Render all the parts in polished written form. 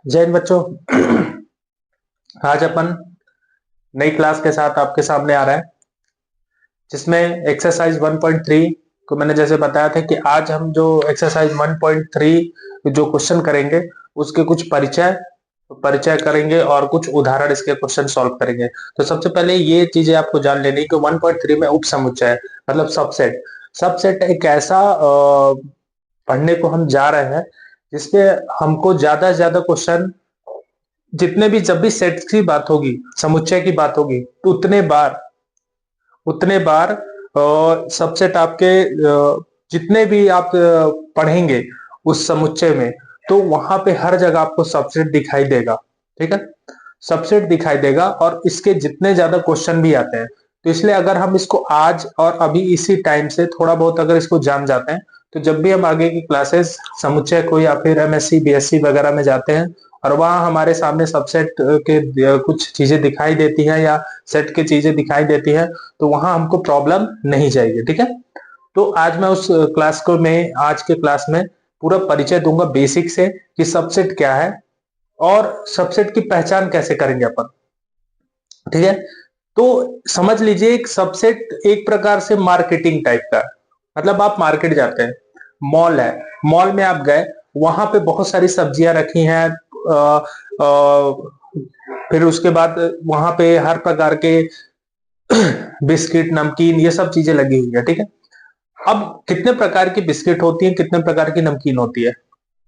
जय हिंद बच्चों। आज अपन नई क्लास के साथ आपके सामने आ रहा है, जिसमें एक्सरसाइज 1.3 को मैंने जैसे बताया था कि आज हम जो एक्सरसाइज 1.3 जो क्वेश्चन करेंगे उसके कुछ परिचय करेंगे और कुछ उदाहरण इसके क्वेश्चन सॉल्व करेंगे। तो सबसे पहले ये चीजें आपको जान लेनी कि 1.3 में उप समुच्चय मतलब सबसेट सबसेट एक ऐसा पढ़ने को हम जा रहे हैं जिसमें हमको ज्यादा से ज्यादा क्वेश्चन जितने भी जब भी सेट की बात होगी, समुच्चय की बात होगी, तो उतने बार सबसेट आपके जितने भी आप पढ़ेंगे उस समुच्चय में, तो वहां पे हर जगह आपको सबसेट दिखाई देगा। ठीक है, सबसेट दिखाई देगा और इसके जितने ज्यादा क्वेश्चन भी आते हैं, तो इसलिए अगर हम इसको आज और अभी इसी टाइम से थोड़ा बहुत अगर इसको जान जाते हैं, तो जब भी हम आगे की क्लासेस समुच्चय को या फिर एमएससी बीएससी वगैरह में जाते हैं और वहां हमारे सामने सबसेट के कुछ चीजें दिखाई देती हैं या सेट की चीजें दिखाई देती हैं, तो वहां हमको प्रॉब्लम नहीं जाएगी। ठीक है, तो आज मैं उस क्लास को मैं आज के क्लास में पूरा परिचय दूंगा बेसिक से कि सबसेट क्या है और सबसेट की पहचान कैसे करेंगे अपन। ठीक है, तो समझ लीजिए एक सबसेट एक प्रकार से मार्केटिंग टाइप का, मतलब आप मार्केट जाते हैं, मॉल है, मॉल में आप गए, वहां पे बहुत सारी सब्जियां रखी हैं, फिर उसके बाद वहां पे हर प्रकार के बिस्किट नमकीन ये सब चीजें लगी हुई है। ठीक है, अब कितने प्रकार की बिस्किट होती है, कितने प्रकार की नमकीन होती है,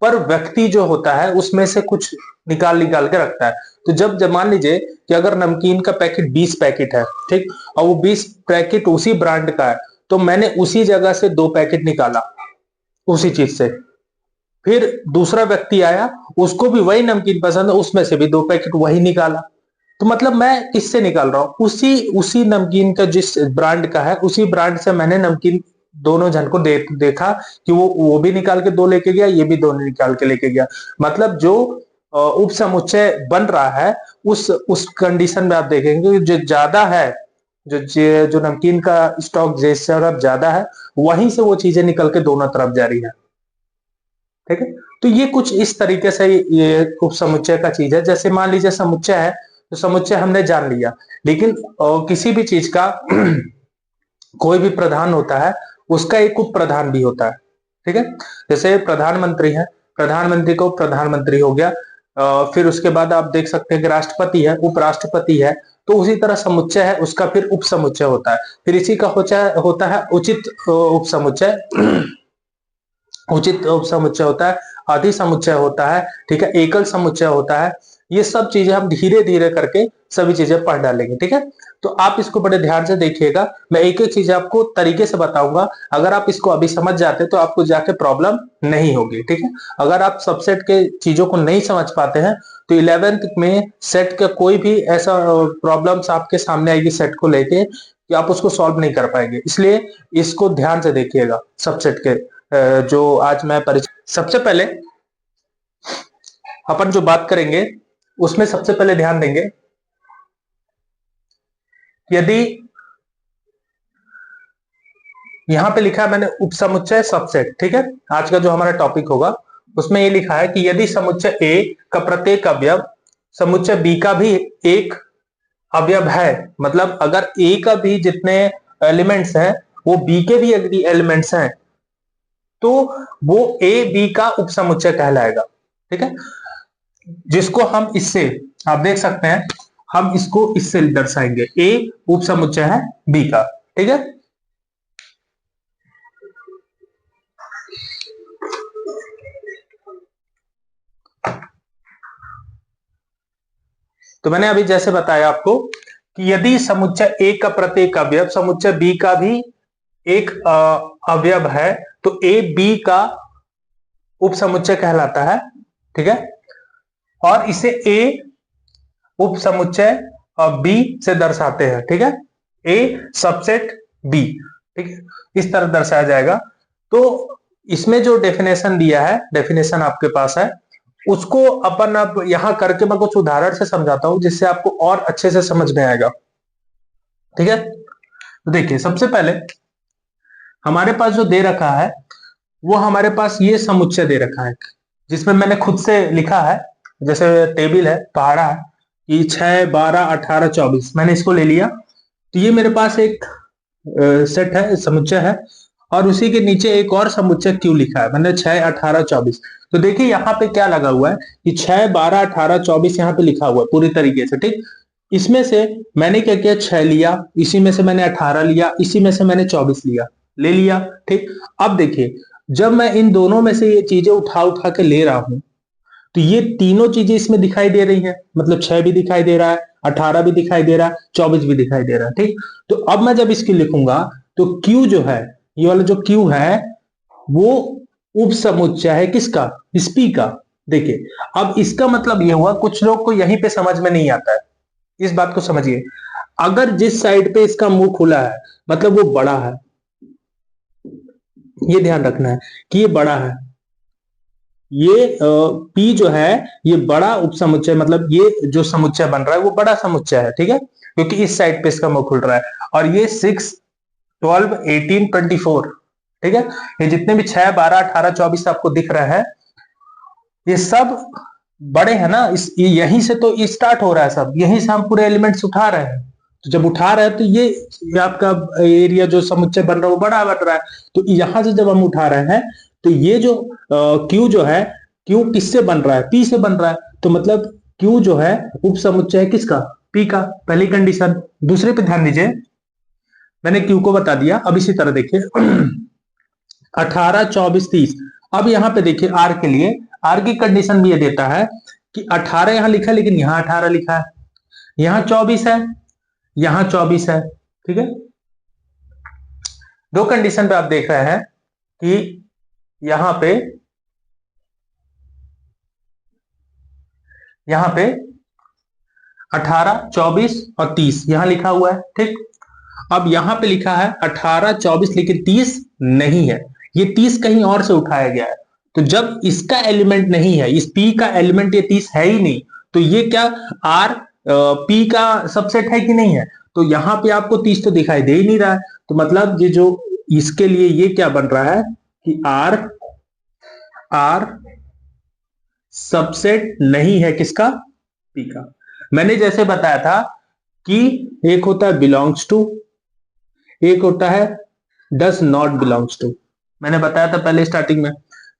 पर व्यक्ति जो होता है उसमें से कुछ निकाल निकाल के रखता है। तो जब मान लीजिए कि अगर नमकीन का पैकेट 20 पैकेट है, ठीक, और वो 20 पैकेट उसी ब्रांड का है, तो मैंने उसी जगह से 2 पैकेट निकाला उसी चीज से, फिर दूसरा व्यक्ति आया, उसको भी वही नमकीन पसंद है, उसमें से भी 2 पैकेट वही निकाला। तो मतलब मैं किससे निकाल रहा हूं, उसी उसी नमकीन का जिस ब्रांड का है उसी ब्रांड से मैंने नमकीन दोनों जन को देखा कि वो भी निकाल के 2 लेके गया, ये भी 2 निकाल के लेके गया। मतलब जो उप समुच्चय बन रहा है उस कंडीशन में आप देखेंगे जो ज्यादा है, जो नमकीन का स्टॉक जैसे तरफ ज्यादा है, वहीं से वो चीजें निकल के दोनों तरफ जा रही है। ठीक है, तो ये कुछ इस तरीके से ये उप समुच्चय का चीज है। जैसे मान लीजिए समुच्चय है, तो समुच्चय हमने जान लिया, लेकिन किसी भी चीज का कोई भी प्रधान होता है, उसका एक उप प्रधान भी होता है। ठीक है, जैसे प्रधानमंत्री है, प्रधानमंत्री को प्रधानमंत्री हो गया, फिर उसके बाद आप देख सकते हैं कि राष्ट्रपति है, उपराष्ट्रपति है, तो उसी तरह समुच्चय है उसका फिर उप समुच्चय होता है, फिर इसी का होता है उचित उप समुच्चय, उचित उप समुच्चय होता है, अधि समुच्चय होता है, ठीक है, एकल समुच्चय होता है। ये सब चीजें हम धीरे धीरे करके सभी चीजें पढ़ डालेंगे। ठीक है, तो आप इसको बड़े ध्यान से देखिएगा, मैं एक एक चीज आपको तरीके से बताऊंगा। अगर आप इसको अभी समझ जाते तो आपको जाके प्रॉब्लम नहीं होगी। ठीक है, अगर आप सबसेट के चीजों को नहीं समझ पाते हैं, तो 11th में सेट का कोई भी ऐसा प्रॉब्लम्स आपके सामने आएगी सेट को लेके कि आप उसको सॉल्व नहीं कर पाएंगे, इसलिए इसको ध्यान से देखिएगा। सबसेट के जो आज मैं परिचय, सबसे पहले अपन जो बात करेंगे उसमें सबसे पहले ध्यान देंगे, यदि यहां पे लिखा है मैंने उपसमुच्चय सबसेट, ठीक है, आज का जो हमारा टॉपिक होगा उसमें ये लिखा है कि यदि समुच्चय ए का प्रत्येक अवयव समुच्चय बी का भी एक अवयव है, मतलब अगर ए का भी जितने एलिमेंट्स हैं वो बी के भी यदि एलिमेंट्स हैं, तो वो ए बी का उपसमुच्चय कहलाएगा। ठीक है, जिसको हम इससे आप देख सकते हैं, हम इसको इससे दर्शाएंगे, ए उपसमुच्चय है बी का। ठीक है, तो मैंने अभी जैसे बताया आपको कि यदि समुच्चय ए का प्रत्येक अवयव समुच्चय बी का भी एक अवयव है, तो ए बी का उपसमुच्चय कहलाता है। ठीक है, और इसे ए उपसमुच्चय बी से दर्शाते हैं। ठीक है, ए सबसेट बी, ठीक है, इस तरह दर्शाया जाएगा। तो इसमें जो डेफिनेशन दिया है, डेफिनेशन आपके पास है, उसको अपन अब यहां करके मैं कुछ उदाहरण से समझाता हूं जिससे आपको और अच्छे से समझ में आएगा। ठीक है, तो देखिए सबसे पहले हमारे पास जो दे रखा है वो हमारे पास ये समुच्चय दे रखा है, जिसमें मैंने खुद से लिखा है जैसे टेबल है, पहाड़ा है कि 6, 12, 18, 24, मैंने इसको ले लिया, तो ये मेरे पास एक सेट है, समुच्चय है, और उसी के नीचे एक और समुच्चय क्यू लिखा है, मैंने 6, 18, 24। तो देखिए यहाँ पे क्या लगा हुआ है कि 6, 12, 18, 24 यहाँ पे लिखा हुआ है पूरी तरीके से, ठीक। इसमें से मैंने क्या किया, 6 लिया, इसी में से मैंने 18 लिया, इसी में से मैंने 24 लिया, ले लिया, ठीक। अब देखिए जब मैं इन दोनों में से ये चीजें उठा उठा के ले रहा हूं, तो ये तीनों चीजें इसमें दिखाई दे रही हैं, मतलब 6 भी दिखाई दे रहा है, 18 भी दिखाई दे रहा है, 24 भी दिखाई दे रहा है, ठीक। तो अब मैं जब इसकी लिखूंगा तो Q जो है, ये वाला जो Q है वो उप समुच्चय है किसका, इस P का। देखिए अब इसका मतलब ये हुआ, कुछ लोग को यहीं पे समझ में नहीं आता है, इस बात को समझिए। अगर जिस साइड पे इसका मुंह खुला है मतलब वो बड़ा है, ये ध्यान रखना है कि ये बड़ा है, ये P जो है ये बड़ा उपसमुच्चय, मतलब ये जो समुच्चय बन रहा है वो बड़ा समुच्चय है, ठीक है, क्योंकि इस साइड पे इसका मुंह खुल रहा है। और ये 6, 12, 18, 24, ठीक है, ये जितने भी 6, 12, 18, 24 आपको दिख रहा है, ये सब बड़े हैं ना, यहीं से तो स्टार्ट हो रहा है, सब यहीं से हम पूरे एलिमेंट्स उठा रहे हैं। तो जब उठा रहे हैं तो ये आपका एरिया जो समुच्चय बन रहा है वो बड़ा बन रहा है। तो यहां से जब हम उठा रहे हैं तो ये जो क्यू जो है, क्यू किससे बन रहा है, पी से बन रहा है, तो मतलब क्यू जो है उप समुच्चय है किसका, पी का, पहली कंडीशन। दूसरे पे ध्यान दीजिए, मैंने क्यू को बता दिया। अब इसी तरह देखिए 18, 24, 30। अब यहां पे देखिए आर के लिए, आर की कंडीशन भी ये देता है कि 18 यहां लिखा है, लेकिन यहां 18 लिखा है, यहां 24 है, यहां 24 है, ठीक है। दो कंडीशन पे आप देख रहे हैं कि यहां पे 18, 24 और 30 यहां लिखा हुआ है, ठीक। अब यहां पे लिखा है 18, 24 लेकिन 30 नहीं है, ये 30 कहीं और से उठाया गया है। तो जब इसका एलिमेंट नहीं है, इस P का एलिमेंट ये 30 है ही नहीं, तो ये क्या R P का सबसेट है कि नहीं है। तो यहां पे आपको 30 तो दिखाई दे ही नहीं रहा है, तो मतलब ये जो इसके लिए ये क्या बन रहा है कि R सबसेट नहीं है किसका, P का। मैंने जैसे बताया था कि एक होता है बिलोंग्स टू, एक होता है डज नॉट बिलोंग्स टू, मैंने बताया था पहले स्टार्टिंग में।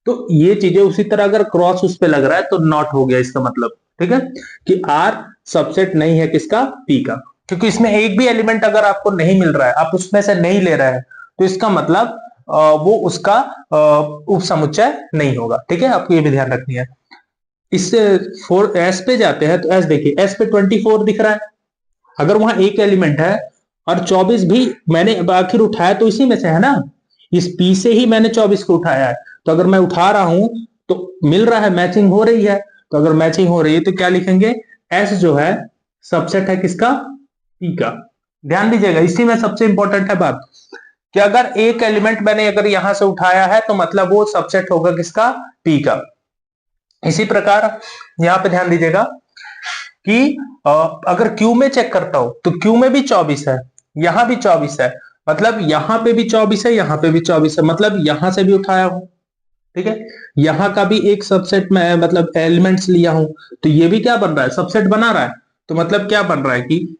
तो ये चीजें उसी तरह अगर क्रॉस उस पे लग रहा है तो नॉट हो गया इसका मतलब, ठीक है, कि आर सबसेट नहीं है किसका, पी का। क्योंकि इसमें एक भी एलिमेंट अगर आपको नहीं मिल रहा है, आप उसमें से नहीं ले रहे हैं, तो इसका मतलब वो उसका उप समुच्चय नहीं होगा, ठीक है, आपको ये भी ध्यान रखनी है। इससे एस पे जाते हैं, तो एस देखिए, एस पे 24 दिख रहा है, अगर वहां एक एलिमेंट है और 24 भी मैंने आखिर उठाया तो इसी में से है ना, इस पी से ही मैंने 24 को उठाया है। तो अगर मैं उठा रहा हूं तो मिल रहा है, मैचिंग हो रही है, तो अगर मैचिंग हो रही है तो क्या लिखेंगे, एस जो है सबसेट है किसका, पी का। ध्यान दीजिएगा, इसी में सबसे इंपॉर्टेंट है बात कि अगर एक एलिमेंट मैंने अगर यहां से उठाया है तो मतलब वो सबसेट होगा किसका, पी का। इसी प्रकार यहां पे ध्यान दीजिएगा कि अगर क्यू में चेक करता हूं तो क्यू में भी 24 है, यहां भी 24 है, मतलब यहां पे भी 24 है, यहां पे भी 24 है, मतलब यहां से भी उठाया हूं, ठीक है, यहां का भी एक सबसेट में मतलब एलिमेंट्स लिया हूं, तो ये भी क्या बन रहा है, सबसेट बना रहा है। तो मतलब क्या बन रहा है कि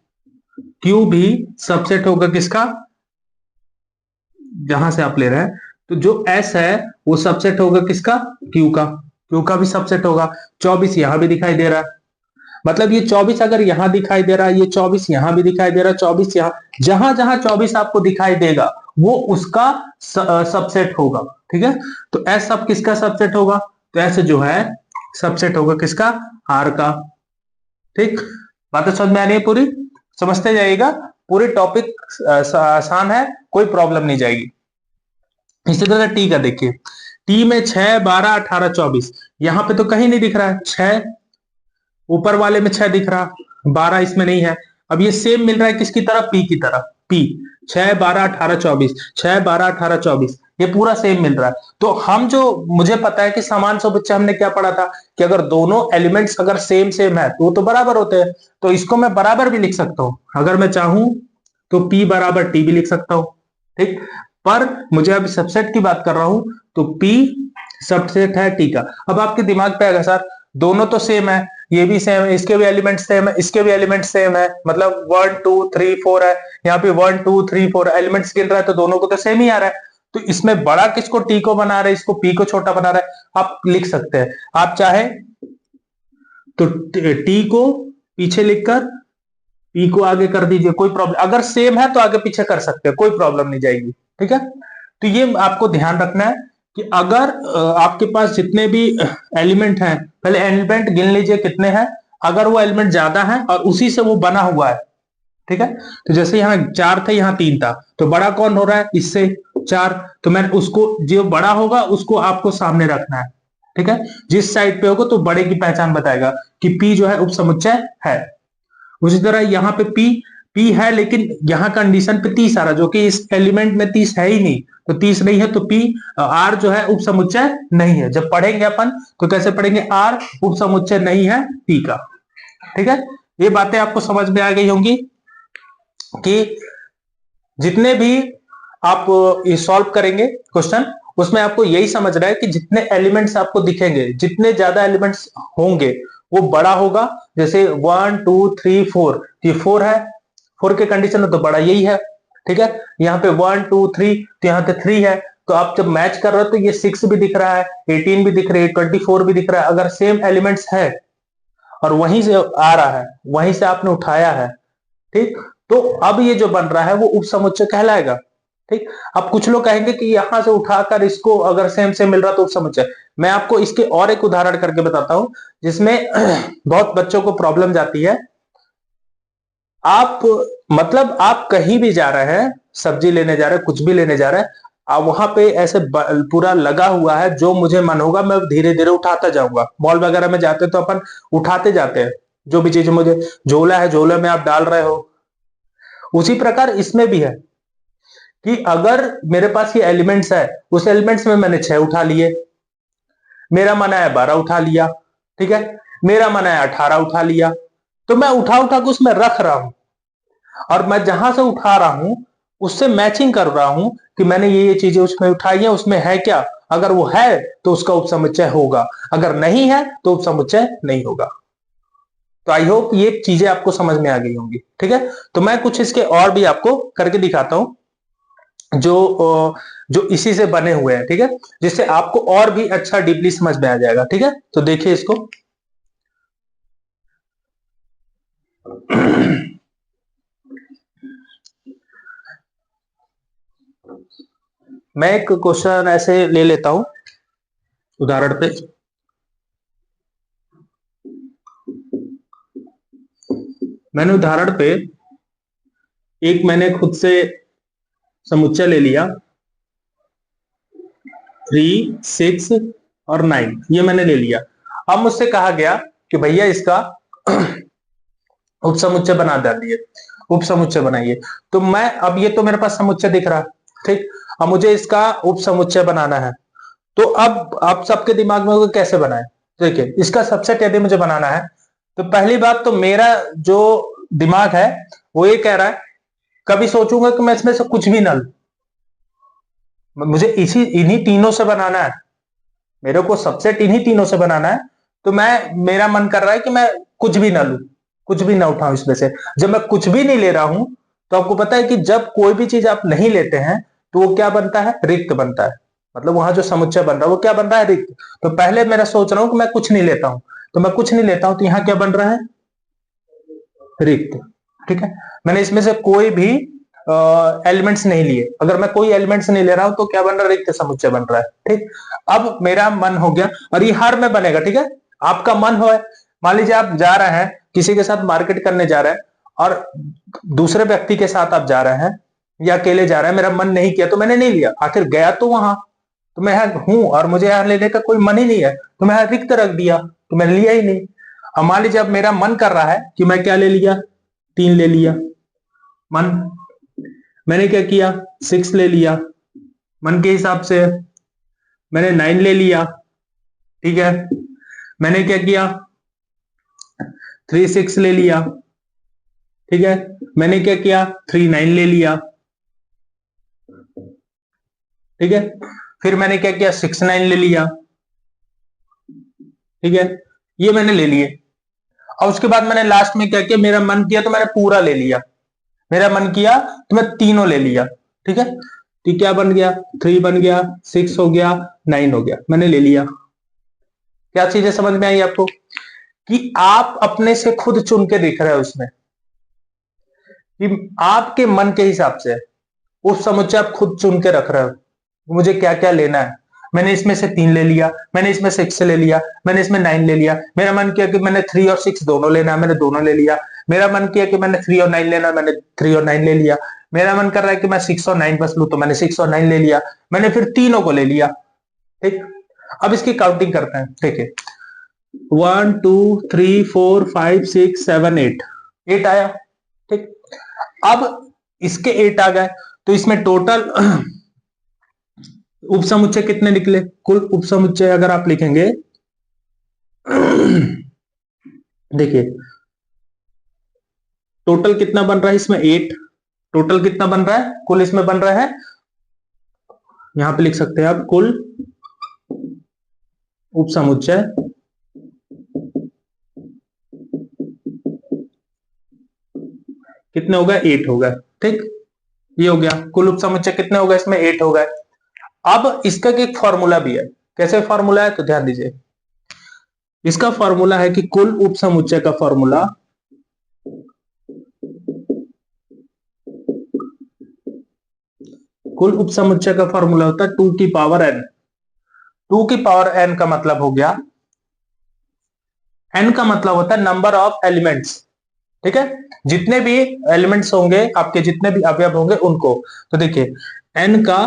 क्यू भी सबसेट होगा किसका, जहां से आप ले रहे हैं, तो जो एस है वो सबसेट होगा किसका, क्यू का, क्यू का भी सबसेट होगा। 24 यहां भी दिखाई दे रहा है, मतलब ये 24 अगर यहां दिखाई दे रहा है, ये 24 यहां भी दिखाई दे रहा है, 24 यहां, जहां जहां 24 आपको दिखाई देगा वो उसका सबसेट होगा, ठीक है। तो एस सब किसका सबसेट होगा, तो एस जो है सबसेट होगा किसका, आर का, ठीक। बात समझ में आ रही है पूरी, समझते जाइएगा, पूरी टॉपिक आसान है, कोई प्रॉब्लम नहीं जाएगी। इसी तरह टी का देखिए, टी में 6, 12, 18, 24, यहां पे तो कहीं नहीं दिख रहा है, 6 ऊपर वाले में 6 दिख रहा, 12 इसमें नहीं है। अब ये सेम मिल रहा है किसकी तरह, पी की तरह, पी 6, 12, 18, 24, 6, 12, 18, 24, ये पूरा सेम मिल रहा है। तो हम जो, मुझे पता है कि समान समुच्चय हमने क्या पढ़ा था कि अगर दोनों एलिमेंट्स अगर सेम सेम है तो वो तो बराबर होते हैं, तो इसको मैं बराबर भी लिख सकता हूं, अगर मैं चाहूं तो P बराबर टी भी लिख सकता हूं, ठीक। पर मुझे अभी सबसेट की बात कर रहा हूं, तो P सबसेट है टी का। अब आपके दिमाग पे आएगा सर दोनों तो सेम है, ये भी सेम है, इसके भी एलिमेंट सेम है, इसके भी एलिमेंट सेम है, मतलब 1 2 3 4 है, यहाँ पे 1 2 3 4 एलिमेंट्स गिन रहा है, तो दोनों को तो सेम ही आ रहा है। तो इसमें बड़ा किसको टी को बना रहा है, इसको पी को छोटा बना रहा है। आप लिख सकते हैं, आप चाहे तो टी को पीछे लिखकर पी को आगे कर दीजिए, कोई प्रॉब्लम, अगर सेम है तो आगे पीछे कर सकते हैं, कोई प्रॉब्लम नहीं जाएगी, ठीक है। तो ये आपको ध्यान रखना है कि अगर आपके पास जितने भी एलिमेंट हैं, पहले एलिमेंट गिन लीजिए कितने हैं, अगर वो एलिमेंट ज्यादा है और उसी से वो बना हुआ है, ठीक है। तो जैसे यहाँ 4 थे, यहाँ 3 था, तो बड़ा कौन हो रहा है इससे 4, तो मैं उसको जो बड़ा होगा उसको आपको सामने रखना है, ठीक है। जिस साइड पे होगा तो बड़े की पहचान बताएगा कि पी जो है उपसमुच्चय है। उसी तरह यहाँ पे पी है, लेकिन यहाँ कंडीशन पे 30 आ रहा, जो कि इस एलिमेंट में 30 है ही नहीं, तो 30 नहीं है तो पी आर जो है उपसमुच्चय नहीं है। जब पढ़ेंगे अपन तो कैसे पढ़ेंगे, आर उपसमुच्चय नहीं है पी का, ठीक है। ये बातें आपको समझ में आ गई होंगी कि जितने भी आप ये सॉल्व करेंगे क्वेश्चन, उसमें आपको यही समझना है कि जितने एलिमेंट्स आपको दिखेंगे, जितने ज्यादा एलिमेंट्स होंगे वो बड़ा होगा। जैसे 1 2 3 4, ये 4 है, 4 के कंडीशन में तो बड़ा यही है, ठीक है। यहाँ पे 1 2 3, तो यहाँ पे 3 है, तो आप जब मैच कर रहे हो तो ये 6 भी दिख रहा है, 18 भी दिख रही है, 24 भी दिख रहा है। अगर सेम एलिमेंट्स है और वहीं से आ रहा है, वहीं से आपने उठाया है, ठीक, तो अब ये जो बन रहा है वो उपसमुच्चय कहलाएगा, ठीक। अब कुछ लोग कहेंगे कि यहां से उठाकर इसको अगर सेम से मिल रहा तो उपसमुच्चय। मैं आपको इसके और एक उदाहरण करके बताता हूं जिसमें बहुत बच्चों को प्रॉब्लम जाती है। आप मतलब आप कहीं भी जा रहे हैं, सब्जी लेने जा रहे हैं, कुछ भी लेने जा रहे हैं, आप वहां पे ऐसे पूरा लगा हुआ है, जो मुझे मन होगा मैं धीरे धीरे उठाता जाऊंगा। मॉल वगैरह में जाते तो अपन उठाते जाते हैं, जो भी चीज मुझे, झोला है झोले में आप डाल रहे हो। उसी प्रकार इसमें भी है कि अगर मेरे पास ये एलिमेंट्स है, उस एलिमेंट्स में मैंने 6 उठा लिए, मेरा मन आया 12 उठा लिया, ठीक है, मेरा मन आया 18 उठा लिया, तो मैं उठा उठा के उसमें रख रहा हूं, और मैं जहां से उठा रहा हूं उससे मैचिंग कर रहा हूं कि मैंने ये चीजें उसमें उठाई है, उसमें है क्या। अगर वो है तो उसका उपसमुच्चय होगा, अगर नहीं है तो उपसमुच्चय नहीं होगा। तो आई होप ये चीजें आपको समझ में आ गई होंगी, ठीक है। तो मैं कुछ इसके और भी आपको करके दिखाता हूं जो जो इसी से बने हुए हैं, ठीक है, जिससे आपको और भी अच्छा डीपली समझ में आ जाएगा, ठीक है। तो देखिए इसको मैं एक क्वेश्चन ऐसे ले लेता हूं उदाहरण पे। मैंने उदाहरण पे एक मैंने खुद से समुच्चय ले लिया, 3 6 और 9, ये मैंने ले लिया। अब मुझसे कहा गया कि भैया इसका उपसमुच्चय बना डालिए, उपसमुच्चय बनाइए। तो मैं, अब ये तो मेरे पास समुच्चय दिख रहा, ठीक, अब मुझे इसका उपसमुच्चय बनाना है। तो अब आप सबके दिमाग में कैसे बनाए, देखिए इसका सबसेट यदि मुझे बनाना है, तो पहली बात तो मेरा जो दिमाग है वो ये कह रहा है, कभी सोचूंगा कि मैं इसमें से कुछ भी ना लूं, मुझे इन्हीं तीनों से बनाना है, मेरे को सबसेट इन्हीं तीनों से बनाना है। तो मेरा मन कर रहा है कि मैं कुछ भी ना लूं, कुछ भी ना उठाऊं इसमें से। जब मैं कुछ भी नहीं ले रहा हूं, तो आपको पता है कि जब कोई भी चीज आप नहीं लेते हैं तो वो क्या बनता है, रिक्त बनता है। मतलब वहां जो समुच्चय बन रहा है वो क्या बन रहा है, रिक्त। तो पहले मेरा सोच रहा हूं कि मैं कुछ नहीं लेता हूं, तो मैं कुछ नहीं लेता हूं, तो यहां क्या बन रहा है, रिक्त, ठीक है। मैंने इसमें से कोई भी एलिमेंट्स नहीं लिए, अगर मैं कोई एलिमेंट्स नहीं ले रहा हूं तो क्या बन रहा है, रिक्त समुच्चय बन रहा है, ठीक। अब मेरा मन हो गया, और ये हर में बनेगा, ठीक है। आपका मन हो, मान लीजिए आप जा रहे हैं किसी के साथ मार्केट करने जा रहे हैं, और दूसरे व्यक्ति के साथ आप जा रहे हैं या अकेले जा रहे हैं, मेरा मन नहीं किया तो मैंने नहीं लिया, आखिर गया तो वहां, तो मैं यहाँ हूं और मुझे यहाँ लेने का कोई मन ही नहीं है, तो मैं रिक्त रख दिया, तो मैंने लिया ही नहीं। अब मान लीजिए अब मेरा मन कर रहा है कि मैं क्या ले लिया, 3 ले लिया, मन, मैंने क्या किया, 6 ले लिया, मन के हिसाब से मैंने 9 ले लिया, ठीक है। मैंने क्या किया, 3 6 ले लिया, ठीक है। मैंने क्या किया, 3 9 ले लिया, ठीक है। फिर मैंने क्या किया, 6 9 ले लिया, ठीक है। ये मैंने ले लिए। और उसके बाद मैंने लास्ट में क्या किया, मेरा मन किया तो मैंने पूरा ले लिया, मेरा मन किया तो मैं तीनों ले लिया। ठीक है, तो क्या बन गया, 3 बन गया, 6 हो गया, 9 हो गया, मैंने ले लिया। क्या चीजें समझ में आई आपको, कि आप अपने से खुद चुन के देख रहे हो उसमें, कि आपके मन के हिसाब से उस समुच्चय आप खुद चुन के रख रहे हो मुझे क्या क्या लेना है। मैंने इसमें से 3 ले लिया, मैंने इसमें 6 से ले लिया, मैंने इसमें 9 ले लिया। मेरा मन किया कि मैंने 3 और 6 दोनों लेना है, मैंने दोनों ले लिया। मेरा मन किया कि मैंने 3 और 9 लेना है, मैंने 3 और 9 ले लिया। मेरा मन कर रहा है कि मैं 6 और 9 बस लूं, तो मैंने 6 और 9 ले लिया। मैंने फिर तीनों को ले लिया। ठीक, अब इसकी काउंटिंग करते हैं। ठीक है, 1 2 3 4 5 6 7 8, 8 आया। ठीक, अब इसके 8 आ गए, तो इसमें टोटल उपसमुच्चय कितने निकले, कुल उपसमुच्चय अगर आप लिखेंगे देखिए टोटल कितना बन रहा है इसमें 8, टोटल कितना बन रहा है, कुल इसमें बन रहा है, यहां पे लिख सकते हैं आप, कुल उपसमुच्चय कितने हो गए, 8 हो गए। ठीक, ये हो गया, कुल उपसमुच्चय कितने हो गए इसमें, 8 हो गए। अब इसका एक फॉर्मूला भी है, कैसे फॉर्मूला है तो ध्यान दीजिए। इसका फॉर्मूला है कि कुल उपसमुच्चय का फॉर्मूला कुल उपसमुच्चय का फॉर्मूला होता है 2 की पावर n। 2 की पावर n का मतलब हो गया, n का मतलब होता है नंबर ऑफ एलिमेंट्स। ठीक है, जितने भी एलिमेंट्स होंगे आपके, जितने भी अवयव होंगे उनको, तो देखिए n का,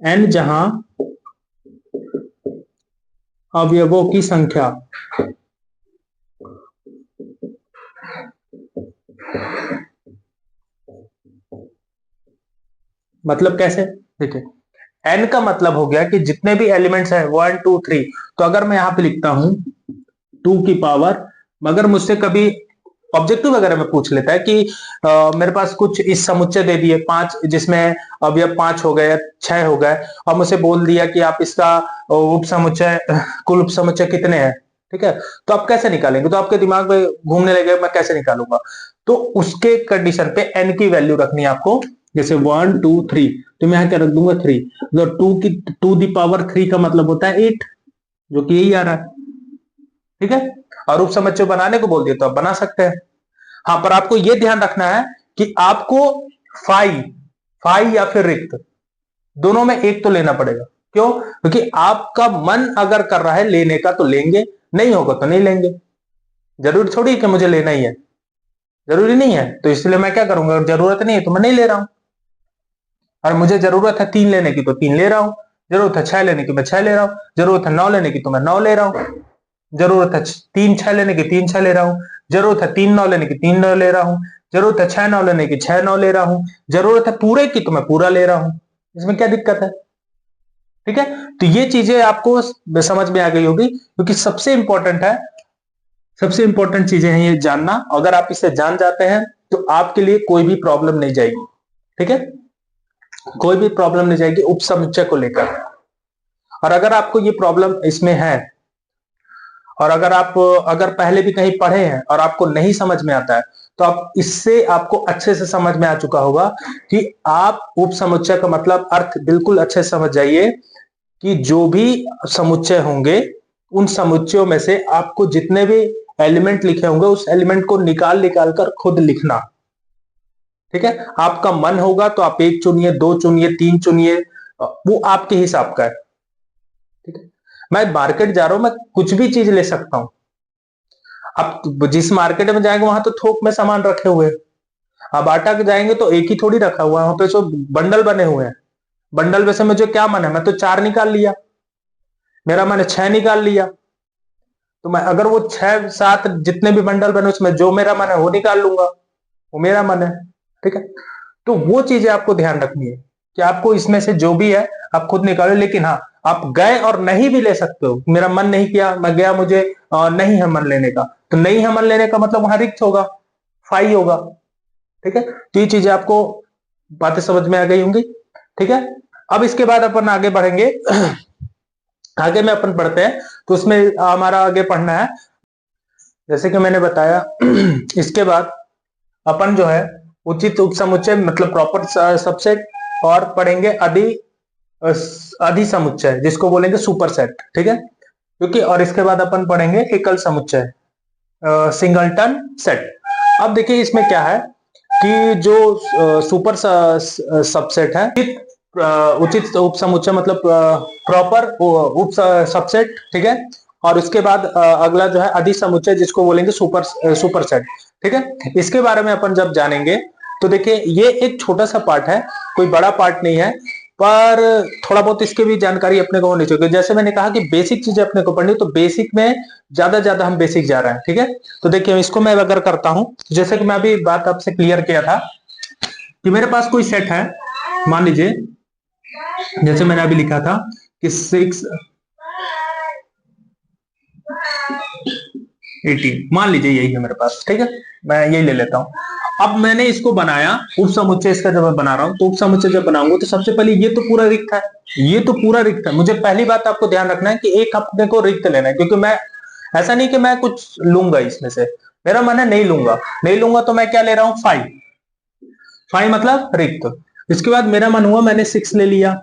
n जहां अवयवों की संख्या, मतलब कैसे, देखिए n का मतलब हो गया कि जितने भी एलिमेंट्स हैं 1 2 3, तो अगर मैं यहां पे लिखता हूं 2 की पावर, मगर मुझसे कभी ऑब्जेक्टिव वगैरह में पूछ लेता है कि मेरे पास कुछ इस समुच्चय दे दिए 5, जिसमें अवयव 5 हो गए, 6 हो गए, और मुझे बोल दिया कि आप इसका उपसमुच्चय, कुल उपसमुच्चय कितने हैं। ठीक है, तो आप कैसे निकालेंगे, तो आपके दिमाग में घूमने लगेगा मैं कैसे निकालूंगा। तो उसके कंडीशन पे n की वैल्यू रखनी है आपको, जैसे 1 2 3, तो मैं यहां क्या रख दूंगा 3, तो 2 दी पावर 3 का मतलब होता है 8, जो कि यही आ रहा है। ठीक है, और उपसमुच्चय बनाने को बोल दिया तो आप बना सकते हैं। हाँ, पर आपको यह ध्यान रखना है कि आपको फाई फाई या फिर रिक्त, दोनों में एक तो लेना पड़ेगा। क्यों, क्योंकि आपका मन अगर कर रहा है लेने का तो लेंगे, नहीं होगा तो नहीं लेंगे। जरूरी थोड़ी कि मुझे लेना ही है, जरूरी नहीं है, तो इसलिए मैं क्या करूंगा, जरूरत नहीं है तो मैं नहीं ले रहा हूं। और मुझे जरूरत है 3 लेने की तो 3 ले रहा हूं, जरूरत है 6 लेने की मैं 6 ले रहा हूं, जरूरत है 9 लेने की तो मैं 9 ले रहा हूं, जरूरत है 3 6 लेने की 3 6 ले रहा हूं, जरूरत है 3 9 लेने की 3 9 ले रहा हूं, जरूरत है 6 9 लेने की 6 9 ले रहा हूं, जरूरत है पूरे की तो मैं पूरा ले रहा हूं। इसमें क्या दिक्कत है। ठीक है, तो ये चीजें आपको समझ में आ गई होगी, क्योंकि सबसे इंपॉर्टेंट है, सबसे इंपॉर्टेंट चीजें हैं ये जानना। अगर आप इसे जान जाते हैं तो आपके लिए कोई भी प्रॉब्लम नहीं जाएगी। ठीक है, कोई भी प्रॉब्लम नहीं जाएगी उपसमुच्चय को लेकर। और अगर आपको ये प्रॉब्लम इसमें है, और अगर पहले भी कहीं पढ़े हैं और आपको नहीं समझ में आता है, तो आप इससे आपको अच्छे से समझ में आ चुका होगा कि आप उपसमुच्चय का मतलब अर्थ बिल्कुल अच्छे से समझ जाइए, कि जो भी समुच्चय होंगे उन समुच्चयों में से आपको जितने भी एलिमेंट लिखे होंगे उस एलिमेंट को निकाल निकाल कर खुद लिखना। ठीक है, आपका मन होगा तो आप 1 चुनिए, 2 चुनिए, 3 चुनिए, वो आपके हिसाब का है। ठीक है, मैं मार्केट जा रहा हूं, मैं कुछ भी चीज ले सकता हूं। अब जिस मार्केट में जाएंगे वहां तो थोक में सामान रखे हुए हैं। अब आटा के जाएंगे तो एक ही थोड़ी रखा हुआ है, वहां पे तो बंडल बने हुए हैं। बंडल में से मुझे क्या मन है, मैं तो 4 निकाल लिया, मेरा मन है 6 निकाल लिया, तो मैं अगर वो 6 7 जितने भी बंडल बने उसमें जो मेरा मन है वो निकाल लूंगा, वो मेरा मन है। ठीक है, तो वो चीजें आपको ध्यान रखनी है कि आपको इसमें से जो भी है आप खुद निकालो। लेकिन हाँ, आप गए और नहीं भी ले सकते हो, मेरा मन नहीं किया, मैं गया, मुझे नहीं है मन लेने का, तो नहीं है मन लेने का मतलब वहां रिक्त होगा, फाई होगा। ठीक है, तो ये चीजें आपको बातें समझ में आ गई होंगी। ठीक है, अब इसके बाद अपन आगे बढ़ेंगे। आगे में अपन पढ़ते हैं, तो उसमें हमारा आगे पढ़ना है जैसे कि मैंने बताया इसके बाद अपन जो है उचित उपसमुच्चय मतलब प्रॉपर सबसेट और पढ़ेंगे अधिसमुच्चय जिसको बोलेंगे सुपरसेट, ठीक है। क्योंकि और इसके बाद अपन पढ़ेंगे एकल समुच्चय सिंगलटन सेट। अब देखिए इसमें क्या है कि जो सुपर सबसेट है उचित उपसमुच्चय मतलब प्रॉपर उप सबसेट, ठीक है। और उसके बाद अगला जो है अधिसमुच्चय जिसको बोलेंगे सुपर सेट, ठीक है। इसके बारे में अपन जब जानेंगे तो देखिए ये एक छोटा सा पार्ट है, कोई बड़ा पार्ट नहीं है, पर थोड़ा बहुत इसकी भी जानकारी अपने को होनी चाहिए। जैसे मैंने कहा कि बेसिक चीजें अपने को पढ़नी, तो बेसिक में ज्यादा हम बेसिक जा रहे हैं, ठीक है। तो देखिए इसको मैं अगर करता हूं, जैसे कि मैं अभी बात आपसे क्लियर किया था कि मेरे पास कोई सेट है, मान लीजिए जैसे मैंने अभी लिखा था कि 6 18, मान लीजिए यही है मेरे पास, ठीक है। मैं यही ले लेता हूं। अब मैंने इसको बनाया उप समुच्चय, इसका जब मैं बना रहा हूं तो उप समुच्चय जब बनाऊंगा तो सबसे पहले ये तो पूरा रिक्त है, ये तो पूरा रिक्त है। मुझे पहली बात आपको ध्यान रखना है कि एक अपने को रिक्त लेना है, क्योंकि मैं ऐसा नहीं कि मैं कुछ लूंगा इसमें से, मेरा मन है नहीं लूंगा तो मैं क्या ले रहा हूं 5 मतलब रिक्त। इसके बाद मेरा मन हुआ मैंने 6 ले लिया,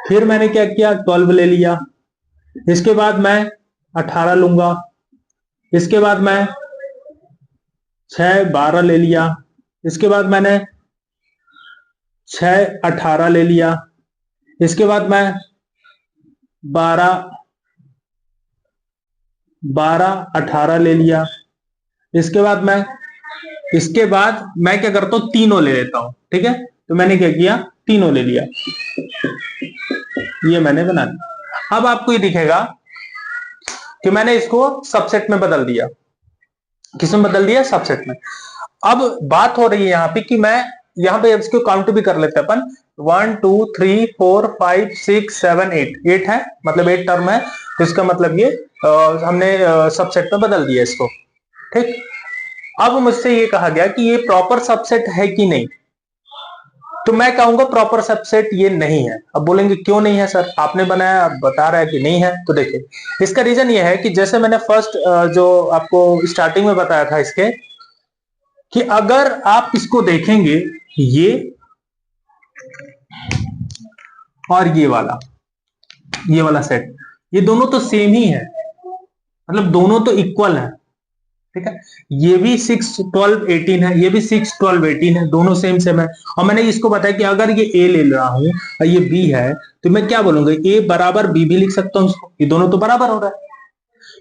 फिर मैंने क्या किया 12 ले लिया, इसके बाद मैं 18 लूंगा, इसके बाद मैं 6 12 ले लिया, इसके बाद मैंने 6 18 ले लिया, इसके बाद मैं 12 18 ले लिया, इसके बाद मैं क्या करता हूं तीनों ले लेता हूं, ठीक है। तो मैंने क्या किया तीनों ले लिया, ये मैंने बना दिया। अब आपको ये दिखेगा कि मैंने इसको सबसेट में बदल दिया। किसमें बदल दिया? सबसेट में। अब बात हो रही है यहाँ पे कि मैं यहाँ पे इसको काउंट भी कर लेते हैं अपन, 1 2 3 4 5 6 7 8 है, मतलब 8 टर्म है। तो इसका मतलब ये हमने सबसेट में बदल दिया इसको, ठीक। अब मुझसे ये कहा गया कि ये प्रॉपर सबसेट है कि नहीं, तो मैं कहूंगा प्रॉपर सबसेट ये नहीं है। अब बोलेंगे क्यों नहीं है सर, आपने बनाया आप बता रहा है कि नहीं है। तो देखिए इसका रीजन ये है कि जैसे मैंने फर्स्ट जो आपको स्टार्टिंग में बताया था इसके, कि अगर आप इसको देखेंगे ये और ये वाला सेट, ये दोनों तो सेम ही है, मतलब दोनों तो इक्वल है, ठीक है। ये भी 6 12 18 है, ये भी 6 12 18 है, दोनों सेम है। और मैंने इसको बताया कि अगर ये ए ले रहा हूं और ये बी है तो मैं क्या बोलूंगा ए बराबर बी भी लिख सकता हूं इसको, ये दोनों तो बराबर हो रहा है,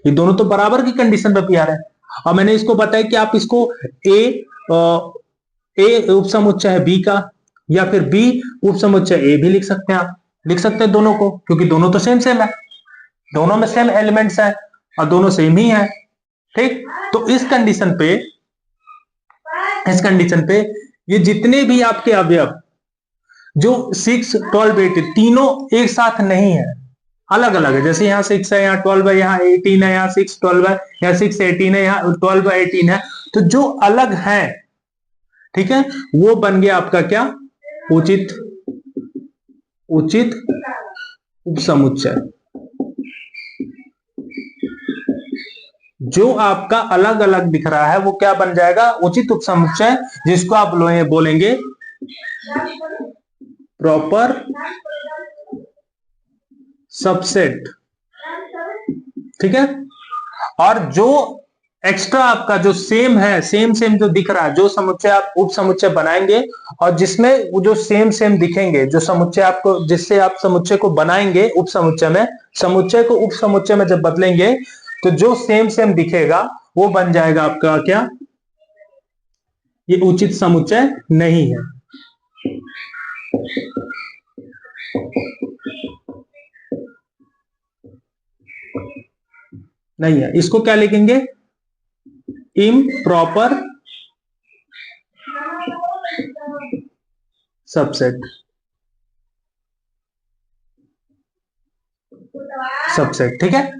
ये दोनों तो बराबर की कंडीशन पे आ रहा है। और मैंने इसको बताया कि आप इसको ए उपसमुच्चय है बी का, या फिर बी उपसमुच्चय ए भी लिख सकते हैं, आप लिख सकते हैं दोनों को, क्योंकि दोनों तो सेम है, दोनों में सेम एलिमेंट्स है और दोनों सेम ही है, ठीक। तो इस कंडीशन पे ये जितने भी आपके अवयव जो 6 12 18 तीनों एक साथ नहीं है, अलग अलग है। जैसे यहाँ 6 है, यहाँ 12 है, यहाँ 18 है, यहाँ 6 12 है, यहाँ 6 18 है, यहाँ 12 18 है। तो जो अलग है, ठीक है, वो बन गया आपका क्या उचित उपसमुच्चय। जो आपका अलग अलग दिख रहा है वो क्या बन जाएगा उचित उपसमुच्चय, जिसको आप बोलेंगे प्रॉपर सबसेट, ठीक है। और जो एक्स्ट्रा आपका जो सेम है, सेम जो दिख रहा है, जो समुच्चय आप उप समुच्चय बनाएंगे और जिसमें वो जो सेम दिखेंगे, जो समुच्चय आपको जिससे आप समुच्चय को बनाएंगे उप समुच्चय में, समुच्चय को उप समुच्चय में जब बदलेंगे तो जो सेम दिखेगा वो बन जाएगा आपका क्या, ये उचित समुच्चय नहीं है। नहीं है, इसको क्या लिखेंगे इम्प्रॉपर सबसेट, ठीक है।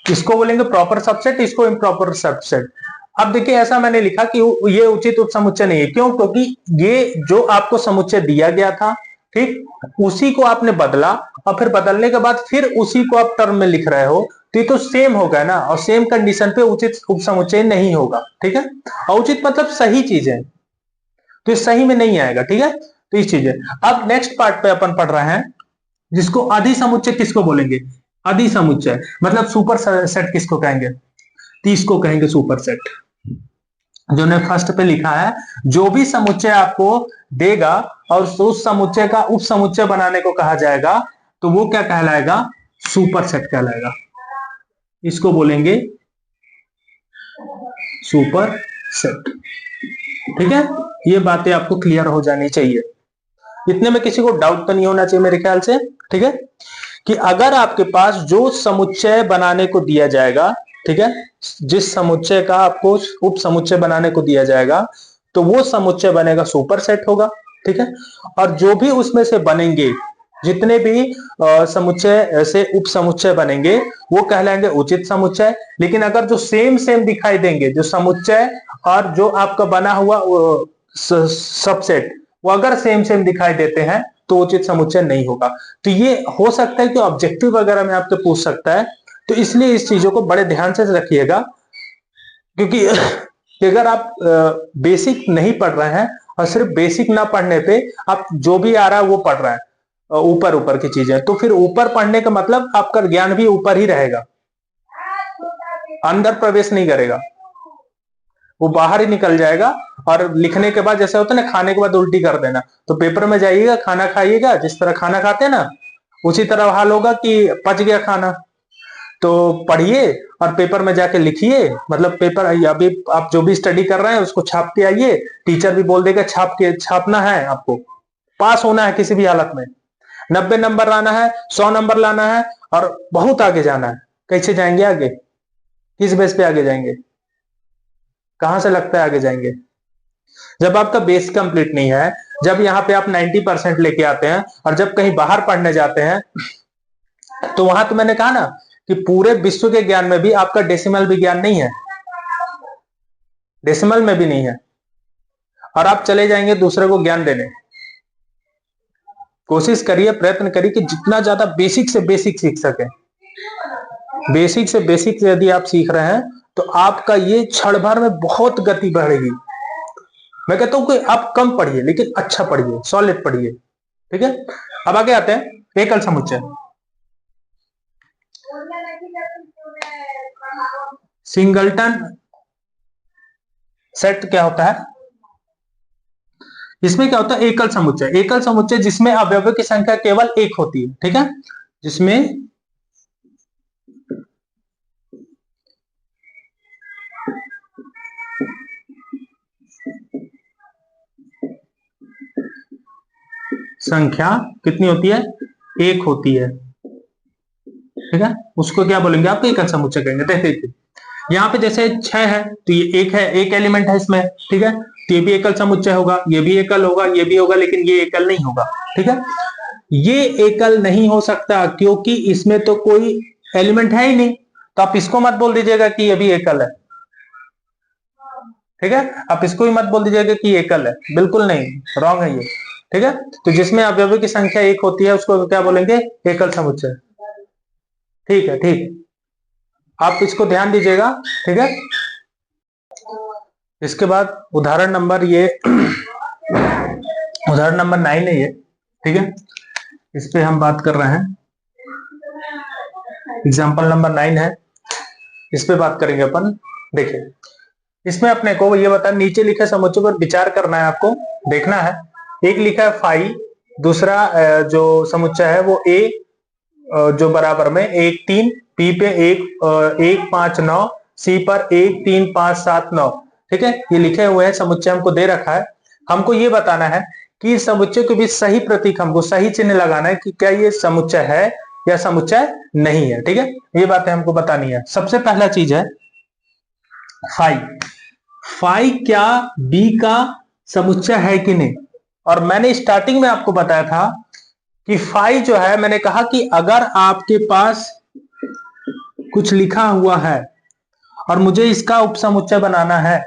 इसको बोलेंगे प्रॉपर सबसेट, इसको इम्प्रॉपर सबसेट। अब देखिए ऐसा मैंने लिखा कि ये उचित उपसमुच्चय नहीं है, क्यों? क्योंकि ये जो आपको समुच्चय दिया गया था, ठीक, उसी को आपने बदला और फिर बदलने के बाद फिर उसी को आप टर्म में लिख रहे हो, तो ये तो सेम होगा ना, और सेम कंडीशन पे उचित उपसमुच्चय नहीं होगा, ठीक है। और उचित मतलब सही चीज है, तो ये सही में नहीं आएगा, ठीक है। तो इस चीज है। अब नेक्स्ट पार्ट पे अपन पढ़ रहे हैं, जिसको अधिसमुच्चय किसको बोलेंगे? अधिसमुच्चय मतलब सुपर सेट किसको कहेंगे? तो इसको कहेंगे सुपर सेट। जो ने फर्स्ट पे लिखा है, जो भी समुच्चय आपको देगा और उस समुच्चय का उप समुच्चय बनाने को कहा जाएगा, तो वो क्या कहलाएगा? सुपर सेट कहलाएगा। इसको बोलेंगे सुपर सेट, ठीक है। ये बातें आपको क्लियर हो जानी चाहिए, इतने में किसी को डाउट तो नहीं होना चाहिए मेरे ख्याल से, ठीक है। कि अगर आपके पास जो समुच्चय बनाने को दिया जाएगा, ठीक है, जिस समुच्चय का आपको उप समुच्चय बनाने को दिया जाएगा, तो वो समुच्चय बनेगा सुपर सेट होगा, ठीक है। और जो भी उसमें से बनेंगे, जितने भी समुच्चय से उप समुच्चय बनेंगे, वो कहलाएंगे उचित समुच्चय। लेकिन अगर जो सेम सेम दिखाई देंगे, जो समुच्चय और जो आपका बना हुआ सबसेट, वो अगर सेम सेम दिखाई देते हैं, तो उचित समुच्चय नहीं होगा। तो ये हो सकता है कि ऑब्जेक्टिव वगैरह में आपको पूछ सकता है, तो इसलिए इस चीजों को बड़े ध्यान से रखिएगा। क्योंकि अगर आप बेसिक नहीं पढ़ रहे हैं और सिर्फ बेसिक ना पढ़ने पे आप जो भी आ रहा है वो पढ़ रहे हैं, ऊपर ऊपर की चीजें, तो फिर ऊपर पढ़ने का मतलब आपका ज्ञान भी ऊपर ही रहेगा, अंदर प्रवेश नहीं करेगा, वो बाहर ही निकल जाएगा। और लिखने के बाद जैसे होता है ना, खाने के बाद उल्टी कर देना, तो पेपर में जाइएगा, खाना खाइएगा, जिस तरह खाना खाते हैं ना, उसी तरह हाल होगा कि पच गया खाना। तो पढ़िए और पेपर में जाके लिखिए, मतलब पेपर अभी आप जो भी स्टडी कर रहे हैं उसको छाप के आइए, टीचर भी बोल देगा छापना है आपको, पास होना है किसी भी हालत में, 90 नंबर लाना है, 100 नंबर लाना है, और बहुत आगे जाना है। कैसे जाएंगे आगे? किस बेस पे आगे जाएंगे? कहां से लगता है आगे जाएंगे? जब आपका बेस कंप्लीट नहीं है, जब यहाँ पे आप 90% लेके आते हैं, और जब कहीं बाहर पढ़ने जाते हैं, तो वहां तो मैंने कहा ना कि पूरे विश्व के ज्ञान में भी आपका डेसिमल भी ज्ञान नहीं है, डेसिमल में भी नहीं है, और आप चले जाएंगे दूसरे को ज्ञान देने। कोशिश करिए, प्रयत्न करिए कि जितना ज्यादा बेसिक से बेसिक सीख सके। बेसिक से बेसिक यदि आप सीख रहे हैं, तो आपका ये क्षण भर में बहुत गति बढ़ेगी। मैं कहता हूं कि आप कम पढ़िए लेकिन अच्छा पढ़िए, सॉलिड पढ़िए, ठीक है। अब आगे आते हैं एकल समुच्चय। सिंगलटन सेट क्या होता है? इसमें क्या होता है? एकल समुच्चय। एकल समुच्चय जिसमें अवयवों की संख्या केवल एक होती है, ठीक है, जिसमें संख्या कितनी होती है? एक होती है, ठीक है, उसको क्या बोलेंगे? आप एकल समुच्चय कहेंगे। देखिए यहाँ पे जैसे 6 है, तो ये एक है, एक एलिमेंट है इसमें, ठीक है, तो ये भी एकल समुच्चय होगा, ये भी एकल होगा, ये भी होगा, लेकिन ये एकल नहीं होगा, ठीक है। ये एकल नहीं हो सकता क्योंकि इसमें तो कोई एलिमेंट है ही नहीं, तो आप इसको मत बोल दीजिएगा कि ये भी एकल है, ठीक है। आप इसको ही मत बोल दीजिएगा कि एकल है, बिल्कुल नहीं, रॉन्ग है ये, ठीक है। तो जिसमें अवयवों की संख्या एक होती है उसको क्या बोलेंगे? एकल समुच्चय, ठीक है, ठीक, आप इसको ध्यान दीजिएगा, ठीक है। इसके बाद उदाहरण नंबर ये उदाहरण नंबर 9 है ये, ठीक है, इस पे हम बात कर रहे हैं, एग्जाम्पल नंबर 9 है, इस पे बात करेंगे अपन। देखिए इसमें अपने को ये बता, नीचे लिखे समुच्चय पर विचार करना है, आपको देखना है। एक लिखा है फाई, दूसरा जो समुच्चय है वो ए, जो बराबर में 1 3, पी पे 1 5 9, सी पर 1 3 5 7 9, ठीक है, ये लिखे हुए हैं, समुच्चय हमको दे रखा है। हमको ये बताना है कि समुच्चय के बीच सही प्रतीक, हमको सही चिन्ह लगाना है कि क्या ये समुच्चय है या समुच्चय नहीं है, ठीक है। ये बातें हमको बतानी है। सबसे पहला चीज है फाई। फाई क्या बी का समुच्चय है कि नहीं? और मैंने स्टार्टिंग में आपको बताया था कि फाई जो है, मैंने कहा कि अगर आपके पास कुछ लिखा हुआ है और मुझे इसका उपसमुच्चय बनाना है,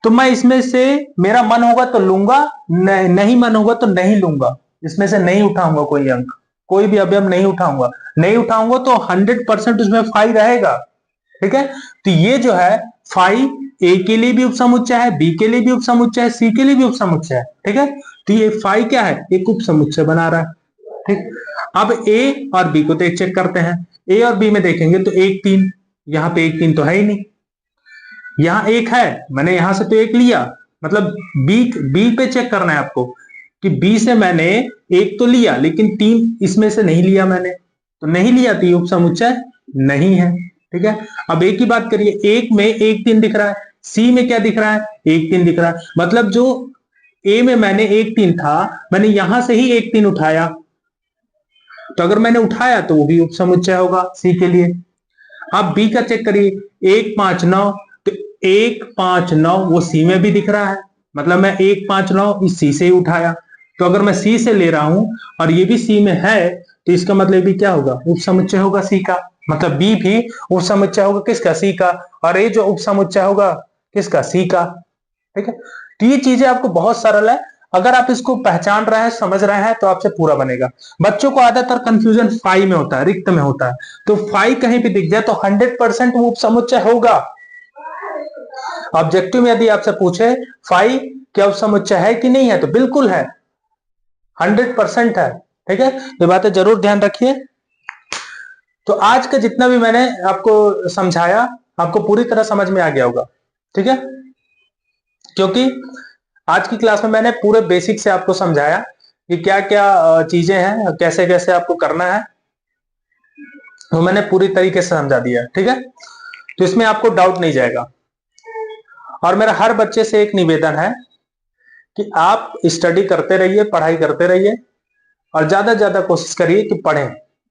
तो मैं इसमें से मेरा मन होगा तो लूंगा, नहीं मन होगा तो नहीं लूंगा, इसमें से नहीं उठाऊंगा कोई अंक, कोई भी अवयव नहीं उठाऊंगा, नहीं उठाऊंगा तो 100% उसमें फाई रहेगा। ठीक है, तो ये जो है फाई ए के लिए भी उपसमुच्चय है, बी के लिए भी उपसमुच्चय है, सी के लिए भी उपसमुच्चय है। ठीक है, तो ये फाई क्या है, एक उपसमुच्चय बना रहा है। ठीक, अब ए और बी को तो एक चेक करते हैं। ए और बी में देखेंगे तो 1 3, यहां पे 1 3 तो है ही नहीं, यहां एक है, मैंने यहां से तो एक लिया, मतलब बी बी पे चेक करना है आपको कि बी से मैंने एक तो लिया लेकिन 3 इसमें से नहीं लिया मैंने, तो नहीं लिया तो ये उपसमुच्चय नहीं है। ठीक है, अब एक की बात करिए, एक में 1 3 दिख रहा है, सी में क्या दिख रहा है, 1 3 दिख रहा है, मतलब जो ए में मैंने 1 3 था, मैंने यहां से ही 1 3 उठाया, तो अगर मैंने उठाया तो वो भी उपसमुच्चय होगा सी के लिए। आप बी का चेक करिए, 1 5 9, तो 1 5 9 वो सी में भी दिख रहा है, मतलब मैं 1 5 9 इस सी से ही उठाया, तो अगर मैं सी से ले रहा हूं और ये भी सी में है तो इसका मतलब भी क्या होगा, उपसमुच्चय होगा सी का, मतलब बी भी उपसमुच्चय होगा किसका, सी का, और ये जो उपसमुच्चय होगा किसका, सी का। ठीक है, तो ये चीजें आपको बहुत सरल है, अगर आप इसको पहचान रहे हैं, समझ रहे हैं तो आपसे पूरा बनेगा। बच्चों को ज्यादातर कंफ्यूजन फाई में होता है, रिक्त में होता है, तो फाई कहीं भी दिख जाए तो 100% वो उपसमुच्चय होगा। ऑब्जेक्टिव में यदि आपसे पूछे फाई क्या उपसमुच्चय है कि नहीं है, तो बिल्कुल है, 100% है। ठीक है, ये बातें जरूर ध्यान रखिए। तो आज का जितना भी मैंने आपको समझाया, आपको पूरी तरह समझ में आ गया होगा। ठीक है, क्योंकि आज की क्लास में मैंने पूरे बेसिक से आपको समझाया कि क्या क्या चीजें हैं, कैसे कैसे आपको करना है, वो मैंने पूरी तरीके से समझा दिया। ठीक है, तो इसमें आपको डाउट नहीं जाएगा। और मेरा हर बच्चे से एक निवेदन है कि आप स्टडी करते रहिए, पढ़ाई करते रहिए और ज्यादा से ज्यादा कोशिश करिए कि पढ़ें।